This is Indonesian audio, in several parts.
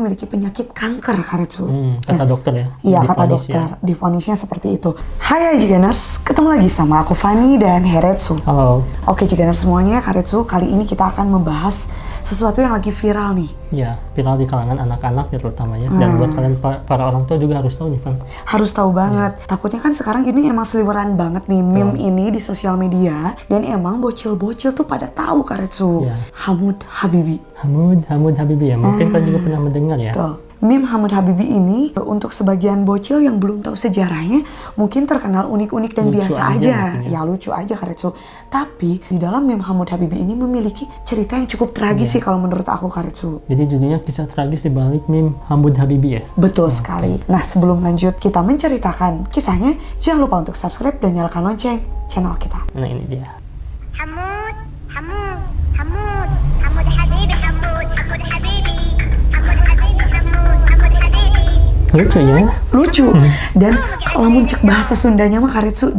memiliki penyakit kanker, Karetsu. Kata dokter ya? Iya, kata dokter. Divonisnya seperti itu. Hai Jigeners, ketemu lagi sama aku Fanny dan Heretsu. Halo. Oke Jigeners semuanya, Karetsu, kali ini kita akan membahas sesuatu yang lagi viral nih. Ya, viral di kalangan anak-anak ya terutama ya. Dan buat kalian para orang tua juga harus tahu nih, Fan. Harus tahu banget. Takutnya kan sekarang ini emang seliweran banget nih meme ini di sosial media. Dan emang bocil-bocil tuh pada tahu, Karetsu. Hamud Habibi. Hamud Habibi ya, mungkin kalian juga pernah mendengar ya. Tuh. Meme Hamud Habibi ini untuk sebagian bocil yang belum tahu sejarahnya mungkin terkenal unik-unik dan Lucu biasa aja. Ya lucu aja, Karetsu. Tapi di dalam meme Hamud Habibi ini memiliki cerita yang cukup tragis sih kalau menurut aku, Karetsu. Jadi judulnya kisah tragis di balik meme Hamud Habibi ya. Betul sekali. Nah, sebelum lanjut kita menceritakan kisahnya, jangan lupa untuk subscribe dan nyalakan lonceng channel kita. Nah, ini dia. Hamud Habibi, Hamud Habibi. Lucu ya? Lucu. Dan kalau muncul bahasa Sundanya mah, Karetsu,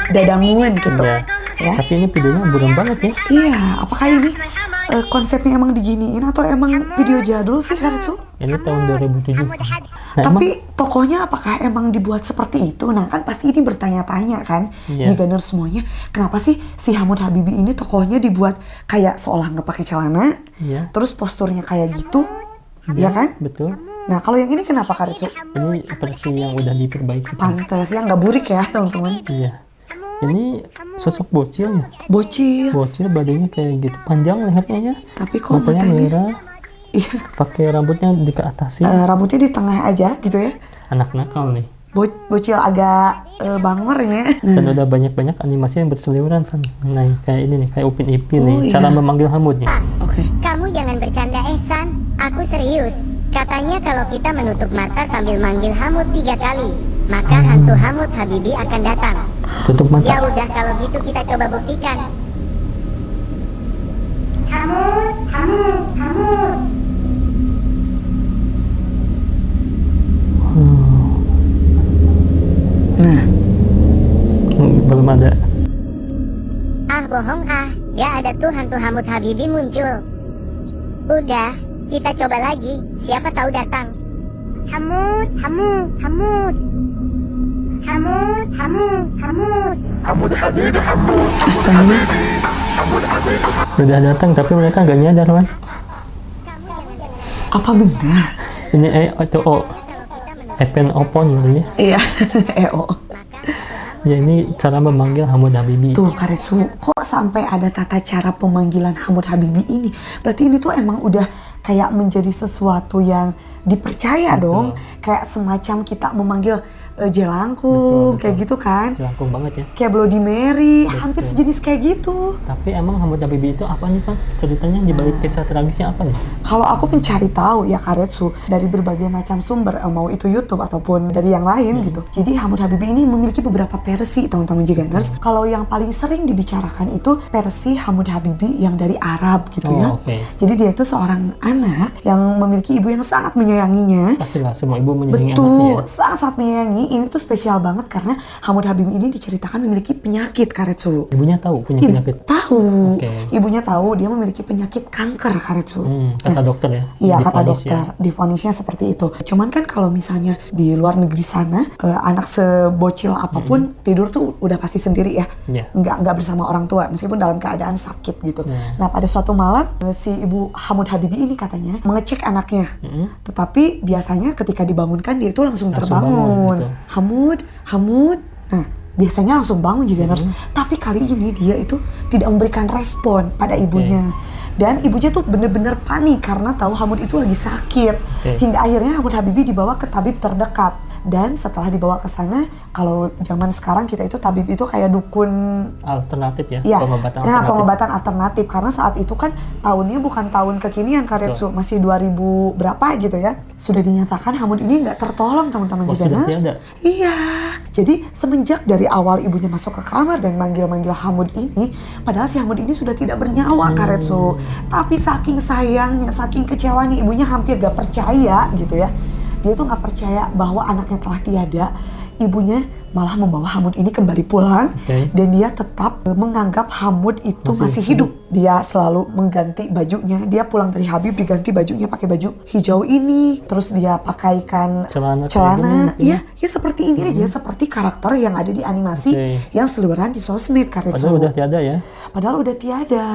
dadanguan gitu. Ya. Tapi ini videonya buram banget ya. Iya, apakah ini konsepnya emang diginiin atau emang video jadul sih, Karetsu? Ini tahun 2007. Nah, tapi tokohnya apakah emang dibuat seperti itu? Nah kan pasti ini bertanya-tanya kan, Jigeners semuanya, kenapa sih si Hamud Habibi ini tokohnya dibuat kayak seolah nggak pakai celana, terus posturnya kayak gitu, ya kan? Betul. Nah kalau yang ini kenapa, Karetsu? Ini versi yang udah diperbaiki. Pantes ya, nggak burik ya teman-teman. Iya. Ini sosok bocil ya. Bocil. Badannya kayak gitu, panjang lehernya ya. Tapi kok matanya merah. Iya. Pakai rambutnya dikeatasin. Rambutnya di tengah aja gitu ya. Anak nakal nih. Bocil agak bangornya. Dan udah banyak-banyak animasi yang berseliweran, Fan. Nah, kayak ini nih, kayak Upin Ipin nih. Cara memanggil Hamud nih. Oke. Kamu jangan bercanda, San. Aku serius. Katanya kalau kita menutup mata sambil manggil Hamud 3 kali, maka hantu Hamud Habibi akan datang. Tutup mata. Ya udah kalau gitu kita coba buktikan. Hamud. Nah. Belum ada. Bohong gak ada tuh hantu Hamud Habibi muncul. Udah, kita coba lagi, siapa tahu datang. Hamud. Astaga. Udah datang tapi mereka gak nyadar, Man. Apa benar? Ini itu Epen Opon namanya. Iya, EO. Ya ini cara memanggil Hamud Habibi. Tuh, Karetsu, kok sampai ada tata cara pemanggilan Hamud Habibi ini? Berarti ini tuh emang udah kayak menjadi sesuatu yang dipercaya dong. Kayak semacam kita memanggil jelangkung, kayak gitu kan? Jelangkung banget ya. Kayak Bloody Mary, hampir sejenis kayak gitu. Tapi emang Hamud Habibi itu apa nih, Pak? Ceritanya di balik kisah tragisnya apa nih? Kalau aku mencari tahu ya, Karetsu, dari berbagai macam sumber, mau itu YouTube ataupun dari yang lain gitu. Jadi Hamud Habibi ini memiliki beberapa versi, teman-teman Jigeners. Kalau yang paling sering dibicarakan itu versi Hamud Habibi yang dari Arab gitu ya. Jadi dia itu seorang anak yang memiliki ibu yang sangat menyayanginya. Pastilah semua ibu menyayangi anaknya. Betul, sangat menyayangi. Ini tuh spesial banget karena Hamud Habibi ini diceritakan memiliki penyakit, Karetsu. Ibunya tahu punya penyakit? Tahu. Ibunya tahu dia memiliki penyakit kanker, Karetsu. Kata dokter ya? Iya, kata dokter. Divonisnya seperti itu. Cuman kan kalau misalnya di luar negeri sana, anak sebocil apapun tidur tuh udah pasti sendiri ya. Nggak bersama orang tua meskipun dalam keadaan sakit gitu. Nah pada suatu malam si ibu Hamud Habibi ini katanya mengecek anaknya. Tetapi biasanya ketika dibangunkan dia itu langsung terbangun. Hamud. Nah, biasanya langsung bangun Jigeners. Tapi kali ini dia itu tidak memberikan respon pada ibunya. Dan ibunya tuh bener-bener panik karena tahu Hamud itu lagi sakit. Hingga akhirnya Hamud Habibi dibawa ke tabib terdekat. Dan setelah dibawa ke sana, kalau zaman sekarang kita itu tabib itu kayak dukun alternatif ya, pengobatan alternatif. Karena saat itu kan tahunnya bukan tahun kekinian, Karetsu, masih 2000 berapa gitu ya. Sudah dinyatakan Hamud ini nggak tertolong, teman-teman Jigeners. Iya. Jadi semenjak dari awal ibunya masuk ke kamar dan manggil-manggil Hamud ini, padahal si Hamud ini sudah tidak bernyawa, Karetsu. Tapi saking sayangnya, saking kecewanya, ibunya hampir gak percaya gitu ya. Dia tuh gak percaya bahwa anaknya telah tiada. ibunya malah membawa Hamud ini kembali pulang, dan dia tetap menganggap Hamud itu masih hidup. Dia selalu mengganti bajunya. Dia pulang dari Habib diganti bajunya pakai baju hijau ini, terus dia pakaikan celana. Ya seperti ini aja, seperti karakter yang ada di animasi yang seliweran di sosmed, Karetsu. Padahal udah tiada ya. Padahal udah tiada.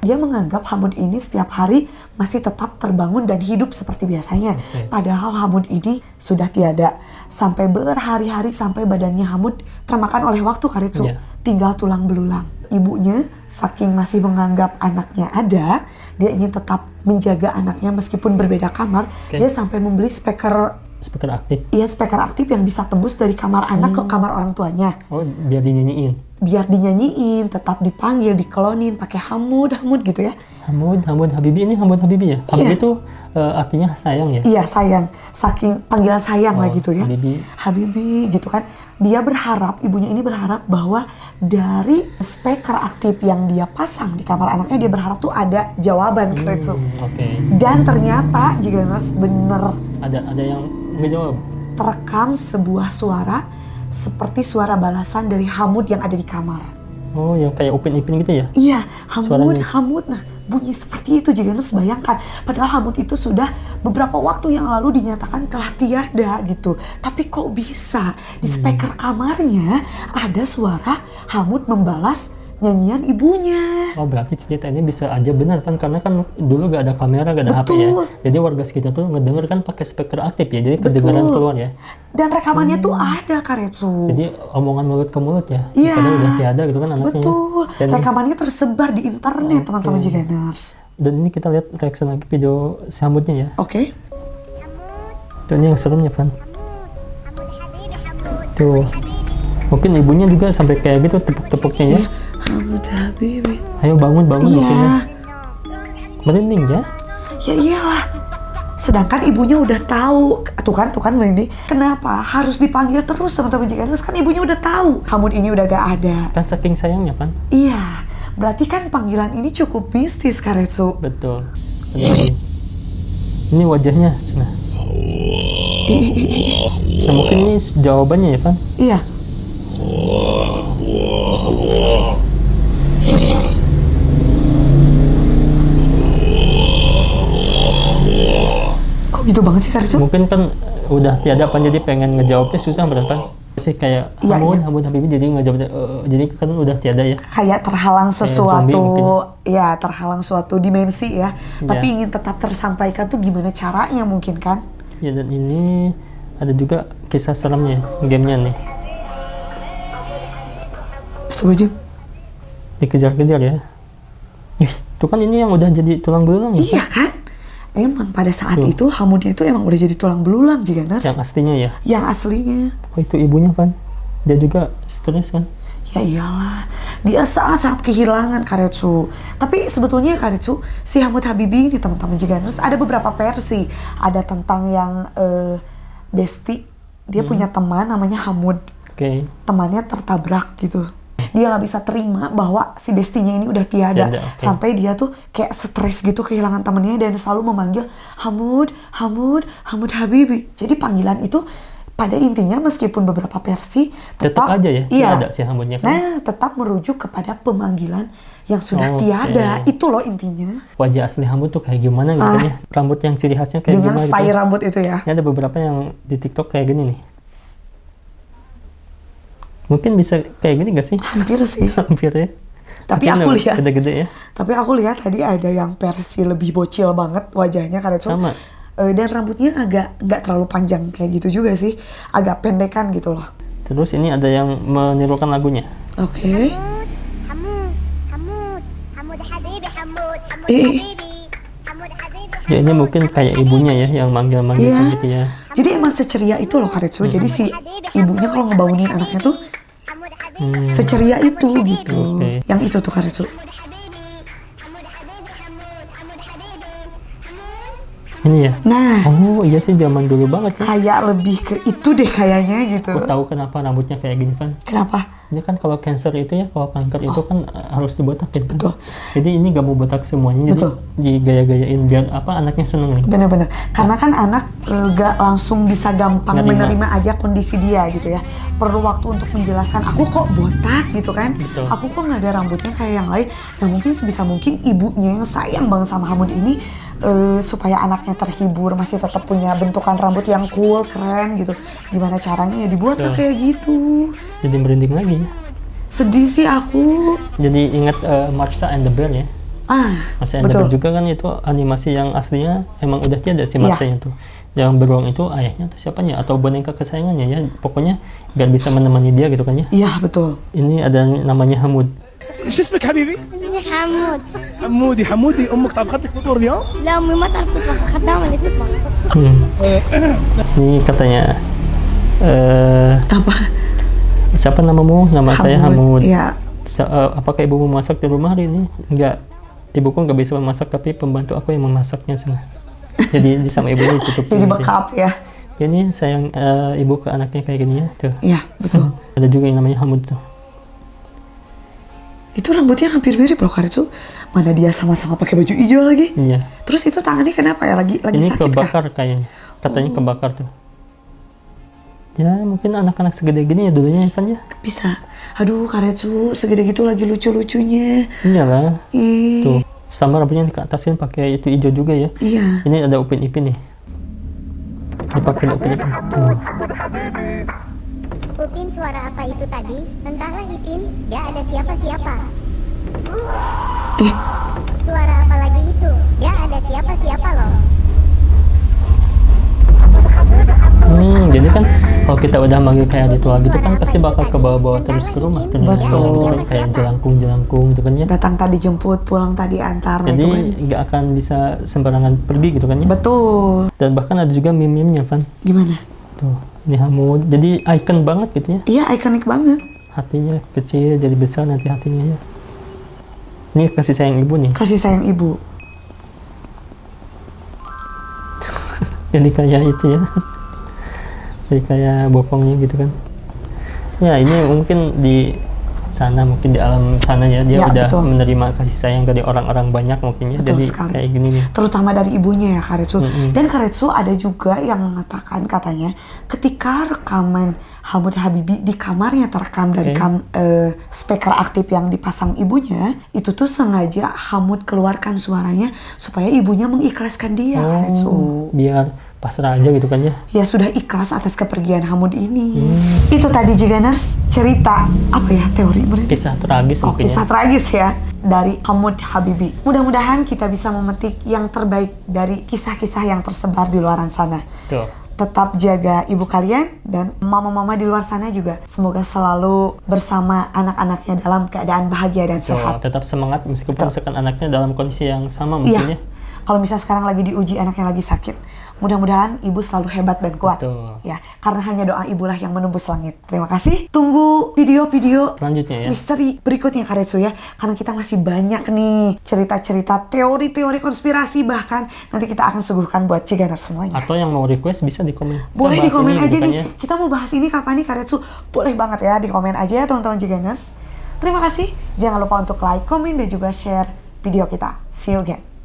Dia menganggap Hamud ini setiap hari masih tetap terbangun dan hidup seperti biasanya. Padahal Hamud ini sudah tiada. Sampai berhari-hari sampai badannya Hamud termakan oleh waktu, Karetsu. Tinggal tulang belulang. Ibunya saking masih menganggap anaknya ada, dia ingin tetap menjaga anaknya meskipun berbeda kamar. Dia sampai membeli speaker aktif. Iya, speaker aktif yang bisa tembus dari kamar anak ke kamar orang tuanya. Oh, biar dinyanyiin. Biar dinyanyiin, tetap dipanggil, diklonin pakai Hamud gitu ya. Hamud Habibi, ini Hamud Habibi ya? Habibi itu artinya sayang ya? Iya, sayang. Saking panggilan sayang lah gitu ya. Habibi gitu kan. Dia berharap, ibunya ini berharap bahwa dari speaker aktif yang dia pasang di kamar anaknya, dia berharap tuh ada jawaban, Karetsu. Dan ternyata jika bener ada yang ngejawab. Terekam sebuah suara seperti suara balasan dari Hamud yang ada di kamar. Oh, yang kayak Upin Ipin gitu ya? Iya, Hamud. Nah, bunyi seperti itu, jika harus bayangkan. Padahal Hamud itu sudah beberapa waktu yang lalu dinyatakan telah tiada gitu. Tapi kok bisa di speaker kamarnya ada suara Hamud membalas nyanyian ibunya. Oh, berarti cerita ini bisa aja benar kan, karena kan dulu gak ada kamera, gak ada HP ya. Jadi warga sekitar tuh ngedenger kan pakai speaker aktif ya, jadi kedengaran keluar ya. Dan rekamannya tuh ada, Karetsu. Jadi omongan mulut ke mulut ya. Iya. Padahal udah tiada gitu kan anaknya. Betul. Dan rekamannya tersebar di internet, teman-teman Jiganers. Dan ini kita lihat reaction lagi video si Hamudnya ya. Tuh, ini yang seremnya, Van. Tuh. Mungkin ibunya juga sampai kayak gitu tepuk-tepuknya ya. Hamud Habibi. Ayo bangun mungkinnya. Merinding ya? Ya iyalah. Sedangkan ibunya udah tahu. Tuh kan merinding. Kenapa harus dipanggil terus, teman-teman Jiganers? Kan ibunya udah tahu Hamud ini udah gak ada. Kan saking sayangnya, Pan. Iya. Berarti kan panggilan ini cukup mistis, Karetsu. Betul. Ini wajahnya. Nah, mungkin ini jawabannya ya, Pan? Iya. Kok gitu banget sih, Karetsu? Mungkin kan udah tiada, Pan, jadi pengen ngejawabnya susah berapa? Sih kayak Hamud Habibi jadi ngejawabnya, jadi kan udah tiada ya. Kayak terhalang sesuatu, ya terhalang suatu dimensi ya. Tapi ingin tetap tersampaikan tuh gimana caranya mungkin kan? Ya, dan ini ada juga kisah seremnya, gamenya nih. Sebelum dikejar-kejar ya. Itu kan ini yang udah jadi tulang belulang ya? Iya kan? Emang pada saat itu Hamudnya itu emang udah jadi tulang belulang, Jiganers. Yang aslinya ya? Yang aslinya. Oh, itu ibunya, Pan. Dia juga stres kan? Ya iyalah. Dia sangat-sangat kehilangan, Karetsu. Tapi sebetulnya, Karetsu, si Hamud Habibi ini, teman-teman Jiganers, ada beberapa versi. Ada tentang yang Besti. Dia punya teman namanya Hamud. Temannya tertabrak gitu. Dia nggak bisa terima bahwa si bestinya ini udah tiada. Sampai dia tuh kayak stres gitu kehilangan temennya dan selalu memanggil Hamud Habibi. Jadi panggilan itu pada intinya meskipun beberapa versi tetap aja ya, iya, ada si Hamudnya kan? Nah, tetap merujuk kepada pemanggilan yang sudah tiada. Itu loh intinya. Wajah asli Hamud tuh kayak gimana gitu ya? Rambut yang ciri khasnya kayak dengan gimana? Dengan style rambut itu ya. Ini ada beberapa yang di TikTok kayak gini nih. Mungkin bisa kayak gini gak sih? Hampir sih. Hampir ya. Tapi aku lihat gede-gede ya. Tapi aku lihat tadi ada yang versi lebih bocil banget wajahnya, Karetsu. Sama. Dan rambutnya agak nggak terlalu panjang kayak gitu juga sih, agak pendekan gitu loh. Terus ini ada yang menirukan lagunya. Oke. Ya, ini mungkin kayak ibunya ya yang manggil-manggil gitu ya. Jadi emang seceria itu loh, Karetsu. Jadi si ibunya kalau ngebangunin anaknya tuh seceria itu gitu. Yang itu tuh, Karetsu. Ini ya? Nah. Oh iya sih, zaman dulu banget ya. Kayak lebih ke itu deh kayaknya gitu. Aku tahu kenapa rambutnya kayak gini, Van. Kenapa? Ini kan kalau cancer itu ya, kalau kanker itu kan harus dibotakin. Betul. Jadi ini gak mau botak semuanya, Betul. jadi digaya-gayain biar anaknya seneng nih. Bener-bener. Karena kan anak gak langsung bisa gampang menerima aja kondisi dia gitu ya. Perlu waktu untuk menjelaskan, aku kok botak gitu kan. Betul. Aku kok gak ada rambutnya kayak yang lain. Nah mungkin sebisa mungkin ibunya yang sayang banget sama Hamud ini, supaya anaknya terhibur, masih tetap punya bentukan rambut yang cool, keren gitu. Gimana caranya ya dibuat lah kayak gitu. Jadi merinding lagi ya. Sedih sih aku. Jadi ingat Marsha and the Bear ya. Marsha and the Bear juga kan itu animasi yang aslinya emang udah tiada si Marsha-nya tuh. Yang beruang itu ayahnya atau siapanya atau boneka kesayangannya ya. Pokoknya biar bisa menemani dia gitu kan ya. Iya betul. Ini ada namanya Hamud. ايش اسمك حبيبي؟ اسمي حمود. حمودي حمودي امك طبخت لك فطور اليوم؟ لا امي ما تعرف تطبخ، خدامه اللي تطبخ. Ini katanya Apa? siapa namamu? Nama saya Hamud. Iya. Apakah ibu memasak di rumah hari ini? Enggak. Ibuku nggak bisa memasak, tapi pembantu aku yang memasaknya sana. Jadi sama ibunya ditutupin. Jadi backup ya. Ini sayang ibu ke anaknya kayak gini ya. Tuh. Iya betul. Ada juga yang namanya Hamud tuh. Itu rambutnya hampir mirip loh Karetsu. Mana dia sama-sama pakai baju hijau lagi. Iya. Terus itu tangannya kenapa ya? Lagi Ini sakit kebakar kah? kayaknya. Katanya kebakar tuh. Ya mungkin anak-anak segede gini ya dulunya Ivan ya. Bisa. Aduh Karetsu segede gitu lagi lucu-lucunya. Iyalah. Ih. Tuh. Sama rambutnya dikatasin pakai itu hijau juga ya. Iya. Ini ada Upin Ipin nih. Dipakai Upin Ipin. Tuh. Upin, suara apa itu tadi? Entahlah Ipin, gak ada siapa-siapa. Suara apa lagi itu? Gak ada siapa-siapa loh. Jadi kan kalau kita udah manggil kayak ritual gitu kan pasti bakal ke bawah-bawah terus ke rumah. Betul. Kayak jelangkung gitu kan ya. Datang tadi jemput, pulang tadi antar. Nah, Jadi itu kan. nggak akan bisa sembarangan pergi gitu kan ya. Betul. Dan bahkan ada juga meme-nya Van. Gimana? Tuh, ini Hamud. Jadi icon banget gitu ya. Iya ikonik banget. Hatinya kecil jadi besar nanti hatinya ya. Ini kasih sayang ibu nih. Kasih sayang ibu. Jadi kayak itu ya. Jadi kayak bokongnya gitu kan. Ya ini mungkin di sana, mungkin di alam sana ya dia Ya, udah betul. menerima kasih sayang dari orang-orang banyak mungkin ya. Betul Jadi sekali. kayak gini nih. Terutama dari ibunya ya Karetsu. Dan Karetsu ada juga yang mengatakan katanya ketika rekaman Hamud Habibi di kamarnya terekam dari speaker aktif yang dipasang ibunya, itu tuh sengaja Hamud keluarkan suaranya supaya ibunya mengikhlaskan dia Karetsu. Biar pasrah aja gitu kan ya. Ya sudah ikhlas atas kepergian Hamud ini. Itu tadi Jiganers cerita apa ya teori mereka? Kisah tragis mungkin Kisah ya. tragis ya dari Hamud Habibi. Mudah-mudahan kita bisa memetik yang terbaik dari kisah-kisah yang tersebar di luaran sana. Tuh. Tetap jaga ibu kalian dan mama-mama di luar sana juga. Semoga selalu bersama anak-anaknya dalam keadaan bahagia dan Tuh, sehat. tetap semangat meskipun misalkan anaknya dalam kondisi yang sama mungkin ya. Kalau misalnya sekarang lagi diuji anaknya lagi sakit, mudah-mudahan ibu selalu hebat dan kuat. Betul. Ya, karena hanya doa ibulah yang menembus langit. Terima kasih. Tunggu video-video Selanjutnya ya. misteri berikutnya Karetsu ya. Karena kita masih banyak nih cerita-cerita teori-teori konspirasi, bahkan nanti kita akan suguhkan buat Ciganers semuanya. Atau yang mau request bisa di komen. Boleh di Kita bahas komen ini aja gitu kan nih. ya. Kita mau bahas ini kapan nih Karetsu? Boleh banget ya di komen aja ya teman-teman Ciganers. Terima kasih. Jangan lupa untuk like, komen, dan juga share video kita. See you again.